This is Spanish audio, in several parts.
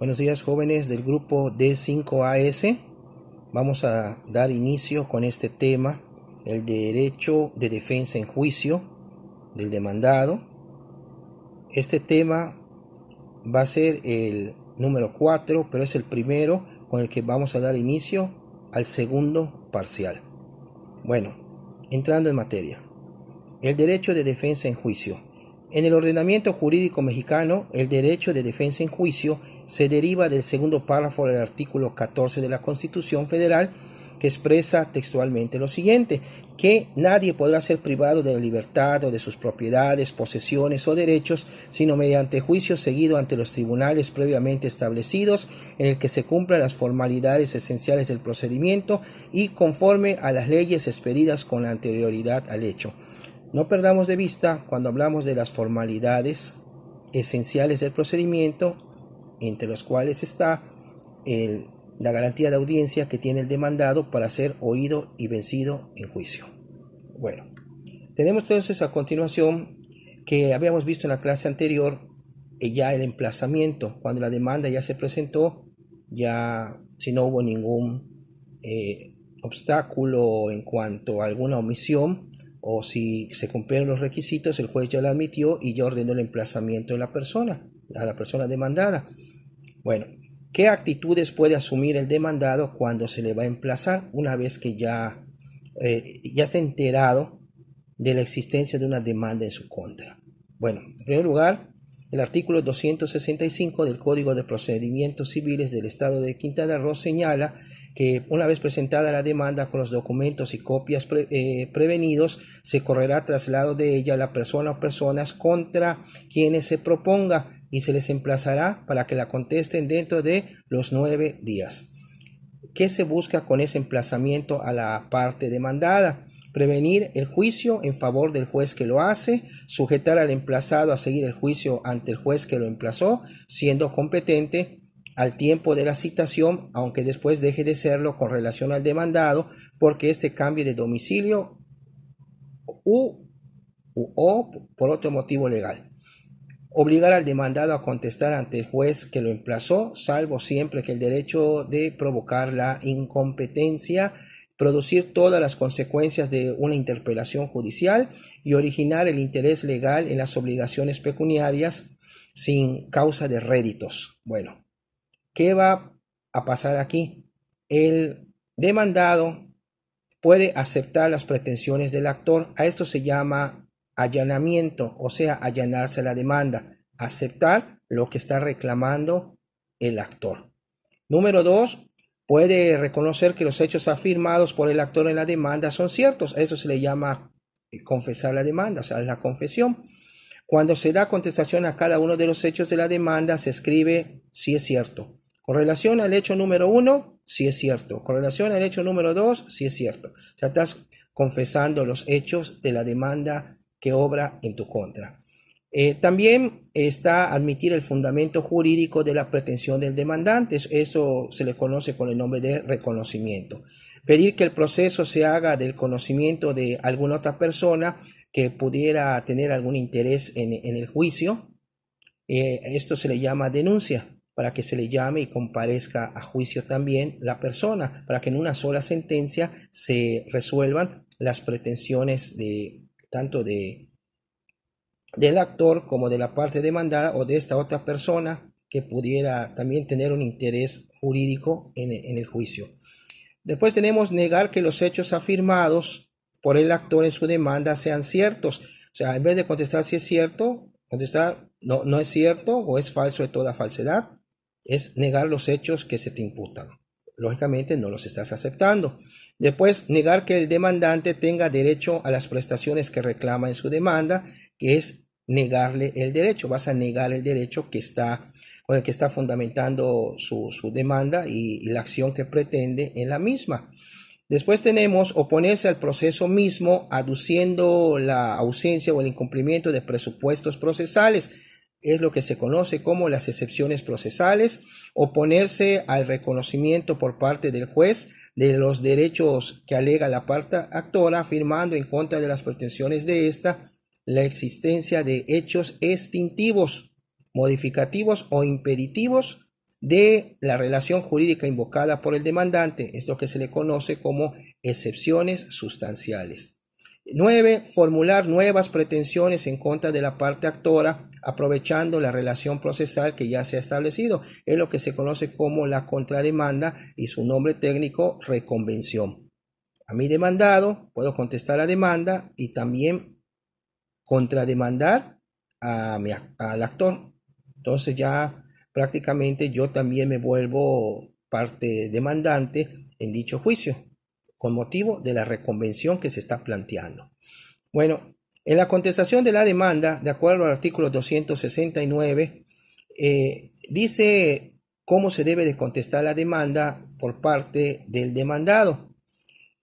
Buenos días, jóvenes del grupo D5AS. Vamos a dar inicio con este tema, el derecho de defensa en juicio del demandado. Este tema va a ser el número 4, pero es el primero con el que vamos a dar inicio al segundo parcial. Bueno, entrando en materia. El derecho de defensa en juicio. En el ordenamiento jurídico mexicano, el derecho de defensa en juicio se deriva del segundo párrafo del artículo 14 de la Constitución Federal, que expresa textualmente lo siguiente: que nadie podrá ser privado de la libertad o de sus propiedades, posesiones o derechos, sino mediante juicio seguido ante los tribunales previamente establecidos, en el que se cumplan las formalidades esenciales del procedimiento y conforme a las leyes expedidas con anterioridad al hecho. No perdamos de vista, cuando hablamos de las formalidades esenciales del procedimiento, entre las cuales está la garantía de audiencia que tiene el demandado para ser oído y vencido en juicio. Bueno, tenemos entonces a continuación, que habíamos visto en la clase anterior, ya el emplazamiento, cuando la demanda ya se presentó, ya si no hubo ningún obstáculo en cuanto a alguna omisión, o si se cumplieron los requisitos, el juez ya la admitió y ya ordenó el emplazamiento de la persona, a la persona demandada. Bueno, ¿qué actitudes puede asumir el demandado cuando se le va a emplazar una vez que ya está enterado de la existencia de una demanda en su contra? Bueno, en primer lugar, el artículo 265 del Código de Procedimientos Civiles del Estado de Quintana Roo señala que una vez presentada la demanda con los documentos y copias prevenidos, se correrá traslado de ella a la persona o personas contra quienes se proponga y se les emplazará para que la contesten dentro de los 9 días. ¿Qué se busca con ese emplazamiento a la parte demandada? Prevenir el juicio en favor del juez que lo hace, sujetar al emplazado a seguir el juicio ante el juez que lo emplazó, siendo competente al tiempo de la citación, aunque después deje de serlo con relación al demandado, porque este cambie de domicilio o por otro motivo legal. Obligar al demandado a contestar ante el juez que lo emplazó, salvo siempre que el derecho de provocar la incompetencia, producir todas las consecuencias de una interpelación judicial y originar el interés legal en las obligaciones pecuniarias sin causa de réditos. Bueno, ¿qué va a pasar aquí? El demandado puede aceptar las pretensiones del actor. A esto se llama allanamiento, o sea, allanarse la demanda, aceptar lo que está reclamando el actor. Número 2, puede reconocer que los hechos afirmados por el actor en la demanda son ciertos. A eso se le llama confesar la demanda, o sea, la confesión. Cuando se da contestación a cada uno de los hechos de la demanda, se escribe si es cierto. Con relación al hecho número 1, sí es cierto. Con relación al hecho número 2, sí es cierto. O sea, estás confesando los hechos de la demanda que obra en tu contra. También está admitir el fundamento jurídico de la pretensión del demandante. Eso se le conoce con el nombre de reconocimiento. Pedir que el proceso se haga del conocimiento de alguna otra persona que pudiera tener algún interés en el juicio. Esto se le llama denuncia, para que se le llame y comparezca a juicio también la persona, para que en una sola sentencia se resuelvan las pretensiones tanto del actor como de la parte demandada o de esta otra persona que pudiera también tener un interés jurídico en el juicio. Después tenemos negar que los hechos afirmados por el actor en su demanda sean ciertos. O sea, en vez de contestar si es cierto, contestar no es cierto o es falso de toda falsedad. Es negar los hechos que se te imputan. Lógicamente no los estás aceptando. Después, negar que el demandante tenga derecho a las prestaciones que reclama en su demanda, que es negarle el derecho. Vas a negar el derecho con el que está fundamentando su demanda y la acción que pretende en la misma. Después tenemos oponerse al proceso mismo, aduciendo la ausencia o el incumplimiento de presupuestos procesales. Es lo que se conoce como las excepciones procesales. Oponerse al reconocimiento por parte del juez de los derechos que alega la parte actora, afirmando en contra de las pretensiones de esta la existencia de hechos extintivos, modificativos o impeditivos de la relación jurídica invocada por el demandante. Es lo que se le conoce como excepciones sustanciales. 9. Formular nuevas pretensiones en contra de la parte actora, aprovechando la relación procesal que ya se ha establecido. Es lo que se conoce como la contrademanda y su nombre técnico, reconvención. A mi demandado puedo contestar la demanda y también contrademandar al actor. Entonces ya prácticamente yo también me vuelvo parte demandante en dicho juicio, con motivo de la reconvención que se está planteando. Bueno, en la contestación de la demanda, de acuerdo al artículo 269, dice cómo se debe de contestar la demanda por parte del demandado.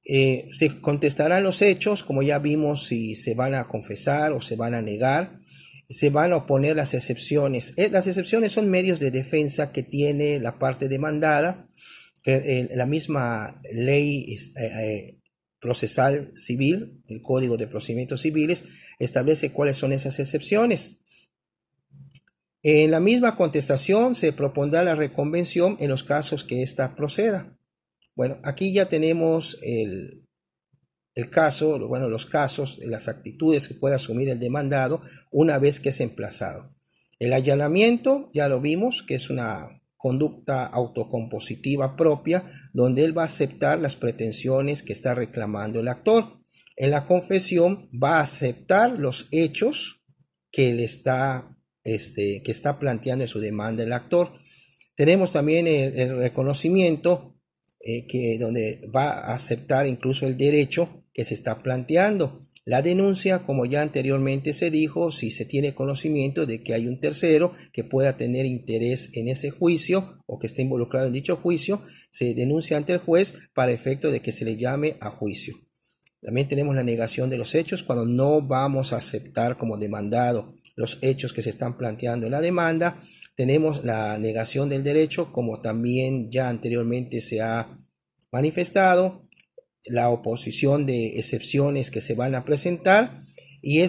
Se contestarán los hechos, como ya vimos, si se van a confesar o se van a negar. Se van a oponer las excepciones. Las excepciones son medios de defensa que tiene la parte demandada. La misma ley procesal civil, el Código de Procedimientos Civiles, establece cuáles son esas excepciones. En la misma contestación se propondrá la reconvención en los casos que ésta proceda. Bueno, aquí ya tenemos el caso, bueno, los casos, las actitudes que puede asumir el demandado una vez que es emplazado. El allanamiento, ya lo vimos, que es una conducta autocompositiva propia, donde él va a aceptar las pretensiones que está reclamando el actor. En la confesión va a aceptar los hechos que él que está planteando en su demanda el actor. Tenemos también el reconocimiento, donde va a aceptar incluso el derecho que se está planteando. La denuncia, como ya anteriormente se dijo, si se tiene conocimiento de que hay un tercero que pueda tener interés en ese juicio o que esté involucrado en dicho juicio, se denuncia ante el juez para efecto de que se le llame a juicio. También tenemos la negación de los hechos, cuando no vamos a aceptar como demandado los hechos que se están planteando en la demanda. Tenemos la negación del derecho, como también ya anteriormente se ha manifestado, la oposición de excepciones que se van a presentar. Y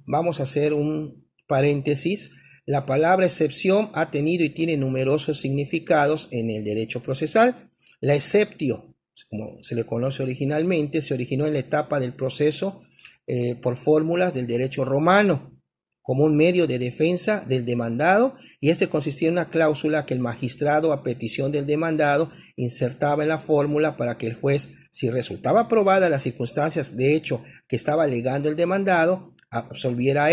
vamos a hacer un paréntesis. La palabra excepción ha tenido y tiene numerosos significados en el derecho procesal. La exceptio, como se le conoce originalmente, se originó en la etapa del proceso por fórmulas del derecho romano, como un medio de defensa del demandado, y este consistía en una cláusula que el magistrado, a petición del demandado, insertaba en la fórmula para que el juez, si resultaba aprobada las circunstancias de hecho que estaba alegando el demandado, absolviera a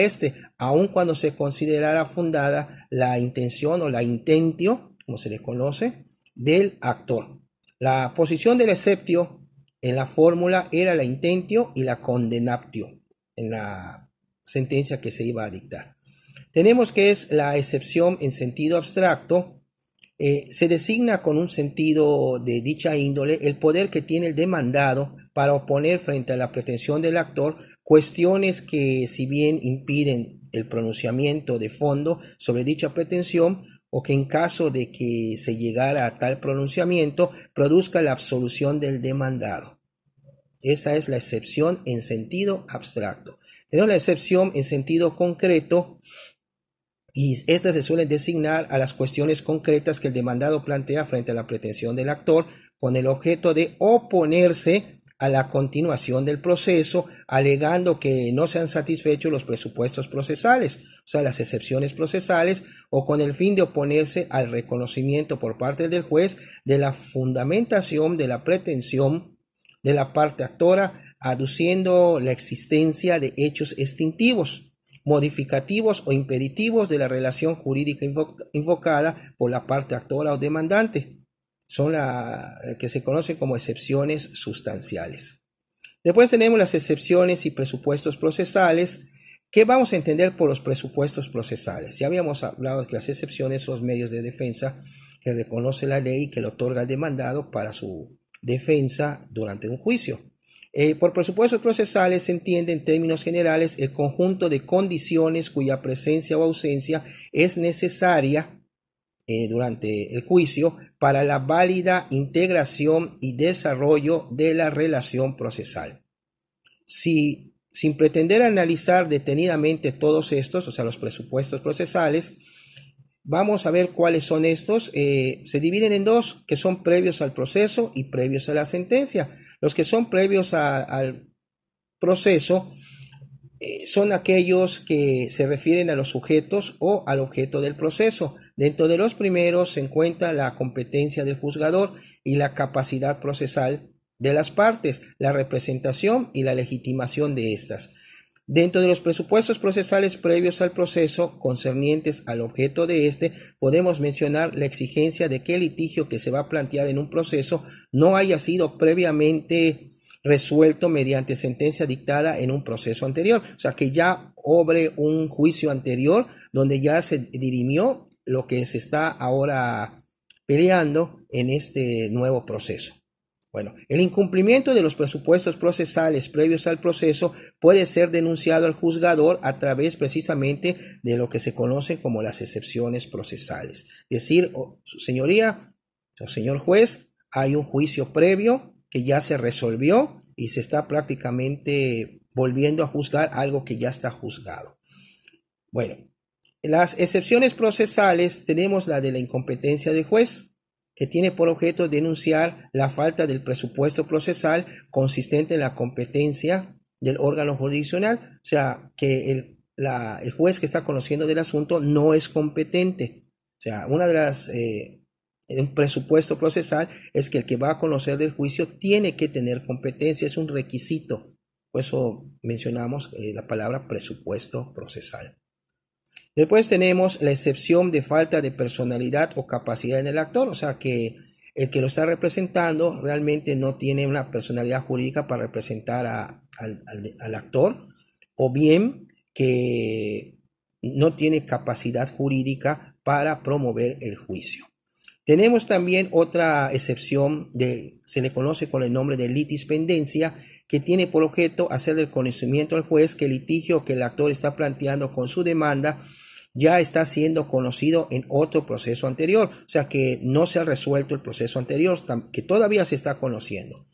aun cuando se considerara fundada la intención o la intentio, como se le conoce, del actor. La posición del exceptio en la fórmula era la intentio y la condenatio en la sentencia que se iba a dictar. Tenemos que es la excepción en sentido abstracto. Se designa con un sentido de dicha índole el poder que tiene el demandado para oponer frente a la pretensión del actor cuestiones que, si bien impiden el pronunciamiento de fondo sobre dicha pretensión, o que en caso de que se llegara a tal pronunciamiento produzca la absolución del demandado. Esa es la excepción en sentido abstracto. Tenemos la excepción en sentido concreto, y estas se suelen designar a las cuestiones concretas que el demandado plantea frente a la pretensión del actor, con el objeto de oponerse a la continuación del proceso, alegando que no se han satisfecho los presupuestos procesales, o sea, las excepciones procesales, o con el fin de oponerse al reconocimiento por parte del juez de la fundamentación de la pretensión de la parte actora, aduciendo la existencia de hechos extintivos, modificativos o impeditivos de la relación jurídica invocada por la parte actora o demandante. Son que se conocen como excepciones sustanciales. Después tenemos las excepciones y presupuestos procesales. ¿Qué vamos a entender por los presupuestos procesales? Ya habíamos hablado de que las excepciones son medios de defensa que reconoce la ley y que le otorga al demandado para su defensa durante un juicio. Por presupuestos procesales se entiende en términos generales el conjunto de condiciones cuya presencia o ausencia es necesaria durante el juicio para la válida integración y desarrollo de la relación procesal. Sin pretender analizar detenidamente todos estos, o sea, los presupuestos procesales, Vamos a ver cuáles son estos. Se dividen en dos, que son previos al proceso y previos a la sentencia. Los que son previos al proceso son aquellos que se refieren a los sujetos o al objeto del proceso. Dentro de los primeros se encuentra la competencia del juzgador y la capacidad procesal de las partes, la representación y la legitimación de estas. Dentro de los presupuestos procesales previos al proceso concernientes al objeto de este, podemos mencionar la exigencia de que el litigio que se va a plantear en un proceso no haya sido previamente resuelto mediante sentencia dictada en un proceso anterior, o sea, que ya obre un juicio anterior donde ya se dirimió lo que se está ahora peleando en este nuevo proceso. Bueno, el incumplimiento de los presupuestos procesales previos al proceso puede ser denunciado al juzgador a través precisamente de lo que se conoce como las excepciones procesales. Es decir, su señoría o señor juez, hay un juicio previo que ya se resolvió y se está prácticamente volviendo a juzgar algo que ya está juzgado. Bueno, las excepciones procesales tenemos la de la incompetencia del juez, que tiene por objeto denunciar la falta del presupuesto procesal consistente en la competencia del órgano jurisdiccional, o sea, que el juez que está conociendo del asunto no es competente. O sea, una de las un presupuesto procesal es que el que va a conocer del juicio tiene que tener competencia, es un requisito. Por eso mencionamos la palabra presupuesto procesal. Después tenemos la excepción de falta de personalidad o capacidad en el actor, o sea que el que lo está representando realmente no tiene una personalidad jurídica para representar al actor, o bien que no tiene capacidad jurídica para promover el juicio. Tenemos también otra excepción, se le conoce con el nombre de litispendencia, que tiene por objeto hacer del conocimiento al juez que el litigio que el actor está planteando con su demanda ya está siendo conocido en otro proceso anterior, o sea que no se ha resuelto el proceso anterior, que todavía se está conociendo,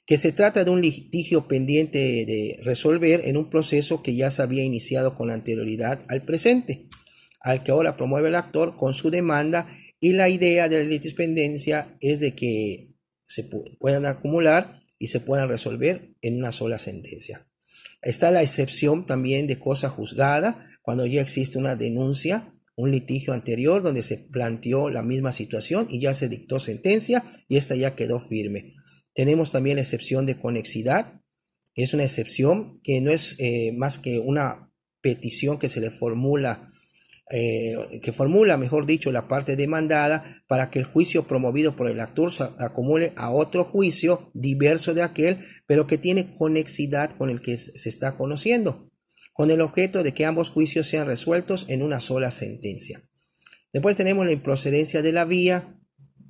que se trata de un litigio pendiente de resolver en un proceso que ya se había iniciado con anterioridad al presente, al que ahora promueve el actor con su demanda, y la idea de la litispendencia es de que se puedan acumular y se puedan resolver en una sola sentencia. Está la excepción también de cosa juzgada, cuando ya existe una denuncia, un litigio anterior donde se planteó la misma situación y ya se dictó sentencia y esta ya quedó firme. Tenemos también la excepción de conexidad, que es una excepción que no es más que una petición que se le formula, mejor dicho, la parte demandada para que el juicio promovido por el actor se acumule a otro juicio diverso de aquel, pero que tiene conexidad con el que se está conociendo, con el objeto de que ambos juicios sean resueltos en una sola sentencia. Después tenemos la improcedencia de la vía,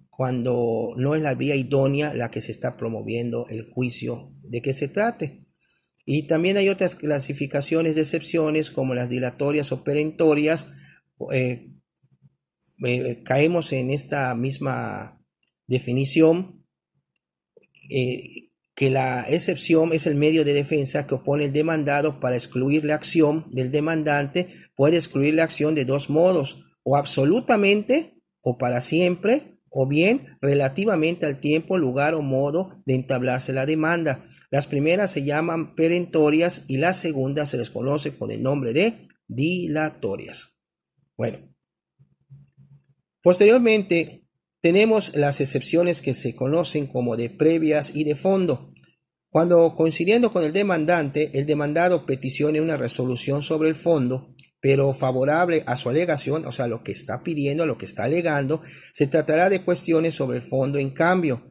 cuando no es la vía idónea la que se está promoviendo el juicio de que se trate. Y también hay otras clasificaciones de excepciones como las dilatorias o perentorias. Caemos en esta misma definición, que la excepción es el medio de defensa que opone el demandado para excluir la acción del demandante. Puede excluir la acción de dos modos, o absolutamente o para siempre, o bien relativamente al tiempo, lugar o modo de entablarse la demanda. Las primeras se llaman perentorias y las segundas se les conoce con el nombre de dilatorias. Bueno, posteriormente tenemos las excepciones que se conocen como de previas y de fondo. Cuando, coincidiendo con el demandante, el demandado peticione una resolución sobre el fondo, pero favorable a su alegación, o sea, lo que está pidiendo, lo que está alegando, se tratará de cuestiones sobre el fondo en cambio.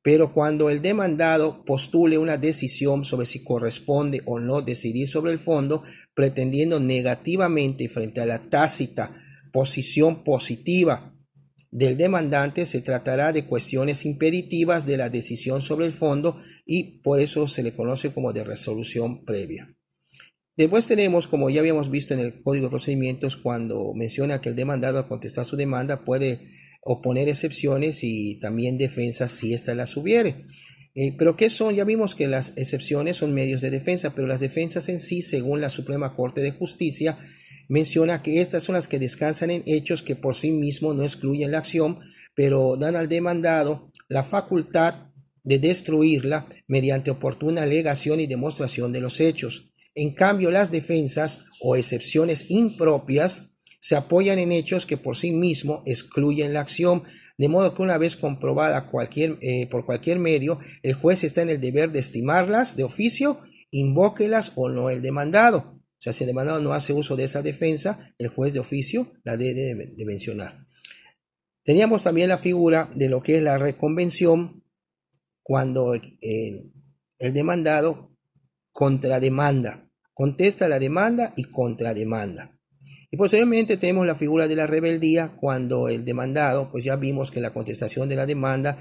Pero cuando el demandado postule una decisión sobre si corresponde o no decidir sobre el fondo, pretendiendo negativamente frente a la tácita posición positiva del demandante, se tratará de cuestiones impeditivas de la decisión sobre el fondo y por eso se le conoce como de resolución previa. Después tenemos, como ya habíamos visto en el Código de Procedimientos, cuando menciona que el demandado al contestar su demanda puede oponer excepciones y también defensas si ésta las hubiere. ¿Pero qué son? Ya vimos que las excepciones son medios de defensa, pero las defensas en sí, según la Suprema Corte de Justicia, menciona que estas son las que descansan en hechos que por sí mismos no excluyen la acción, pero dan al demandado la facultad de destruirla mediante oportuna alegación y demostración de los hechos. En cambio, las defensas o excepciones impropias se apoyan en hechos que por sí mismos excluyen la acción, de modo que una vez comprobada por cualquier medio, el juez está en el deber de estimarlas de oficio, invóquelas o no el demandado. O sea, si el demandado no hace uso de esa defensa, el juez de oficio la debe de mencionar. Teníamos también la figura de lo que es la reconvención, cuando el demandado contrademanda, contesta la demanda y contrademanda. Y posteriormente tenemos la figura de la rebeldía, cuando el demandado, pues ya vimos que la contestación de la demanda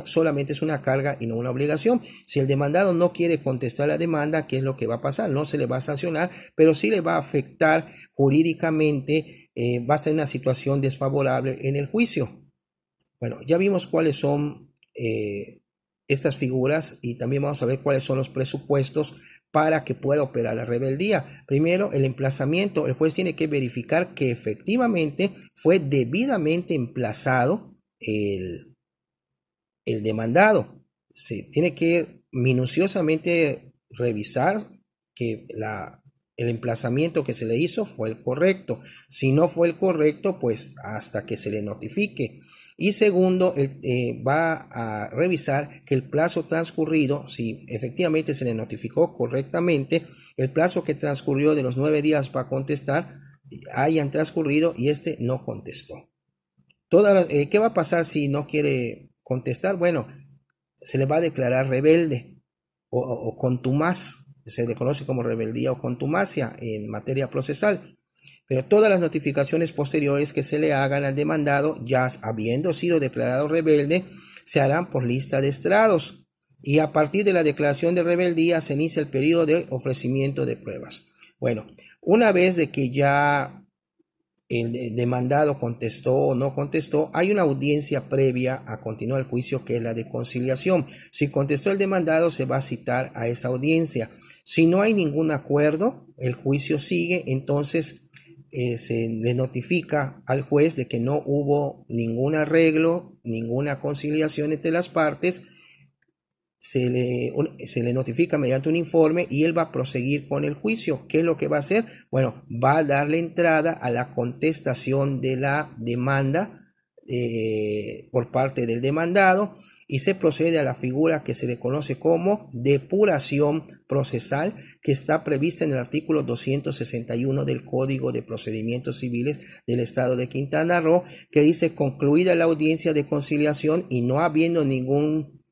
solamente es una carga y no una obligación. Si el demandado no quiere contestar la demanda, ¿qué es lo que va a pasar? No se le va a sancionar, pero sí le va a afectar jurídicamente, va a estar en una situación desfavorable en el juicio. Bueno, ya vimos cuáles son estas figuras y también vamos a ver cuáles son los presupuestos para que pueda operar la rebeldía. Primero, el emplazamiento. El juez tiene que verificar que efectivamente fue debidamente emplazado el demandado. Se tiene que minuciosamente revisar que el emplazamiento que se le hizo fue el correcto. Si no fue el correcto, pues hasta que se le notifique. Y segundo, va a revisar que el plazo transcurrido, si efectivamente se le notificó correctamente, el plazo que transcurrió de los 9 días para contestar, hayan transcurrido y no contestó. ¿Qué va a pasar si no quiere contestar? Bueno, se le va a declarar rebelde o contumaz. Se le conoce como rebeldía o contumacia en materia procesal. Pero todas las notificaciones posteriores que se le hagan al demandado, ya habiendo sido declarado rebelde, se harán por lista de estrados. Y a partir de la declaración de rebeldía se inicia el periodo de ofrecimiento de pruebas. Bueno, una vez de que ya el demandado contestó o no contestó, hay una audiencia previa a continuar el juicio, que es la de conciliación. Si contestó el demandado, se va a citar a esa audiencia. Si no hay ningún acuerdo, el juicio sigue, entonces se le notifica al juez de que no hubo ningún arreglo, ninguna conciliación entre las partes. Se le notifica mediante un informe y él va a proseguir con el juicio. ¿Qué es lo que va a hacer? Bueno, va a darle entrada a la contestación de la demanda por parte del demandado, y se procede a la figura que se le conoce como depuración procesal, que está prevista en el artículo 261 del Código de Procedimientos Civiles del Estado de Quintana Roo, que dice: concluida la audiencia de conciliación y no habiendo ningún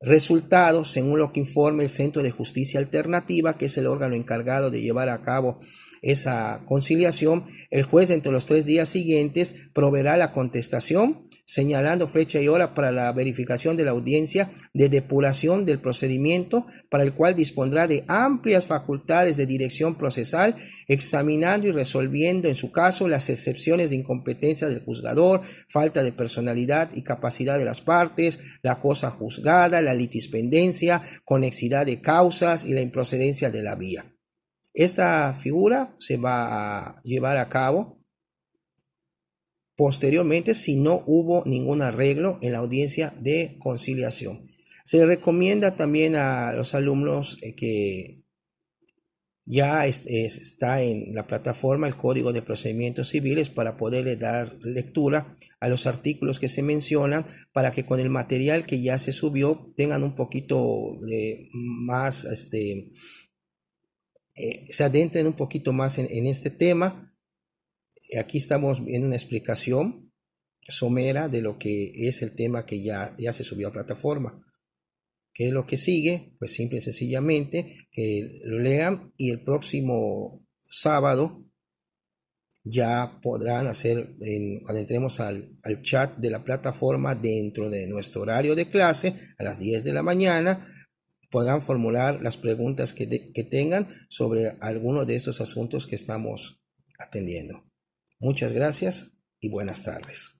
resultado, según lo que informe el Centro de Justicia Alternativa, que es el órgano encargado de llevar a cabo esa conciliación, el juez entre los 3 días siguientes proveerá la contestación, señalando fecha y hora para la verificación de la audiencia de depuración del procedimiento, para el cual dispondrá de amplias facultades de dirección procesal, examinando y resolviendo en su caso las excepciones de incompetencia del juzgador, falta de personalidad y capacidad de las partes, la cosa juzgada, la litispendencia, conexidad de causas y la improcedencia de la vía. Esta figura se va a llevar a cabo posteriormente si no hubo ningún arreglo en la audiencia de conciliación. Se le recomienda también a los alumnos que ya está en la plataforma el Código de Procedimientos Civiles, para poderle dar lectura a los artículos que se mencionan, para que con el material que ya se subió tengan un poquito de más, se adentren un poquito más en este tema. Aquí estamos viendo una explicación somera de lo que es el tema que ya se subió a plataforma. ¿Qué es lo que sigue? Pues simple y sencillamente que lo lean, y el próximo sábado ya podrán hacer, cuando entremos al chat de la plataforma dentro de nuestro horario de clase a las 10 de la mañana, podrán formular las preguntas que tengan sobre alguno de estos asuntos que estamos atendiendo. Muchas gracias y buenas tardes.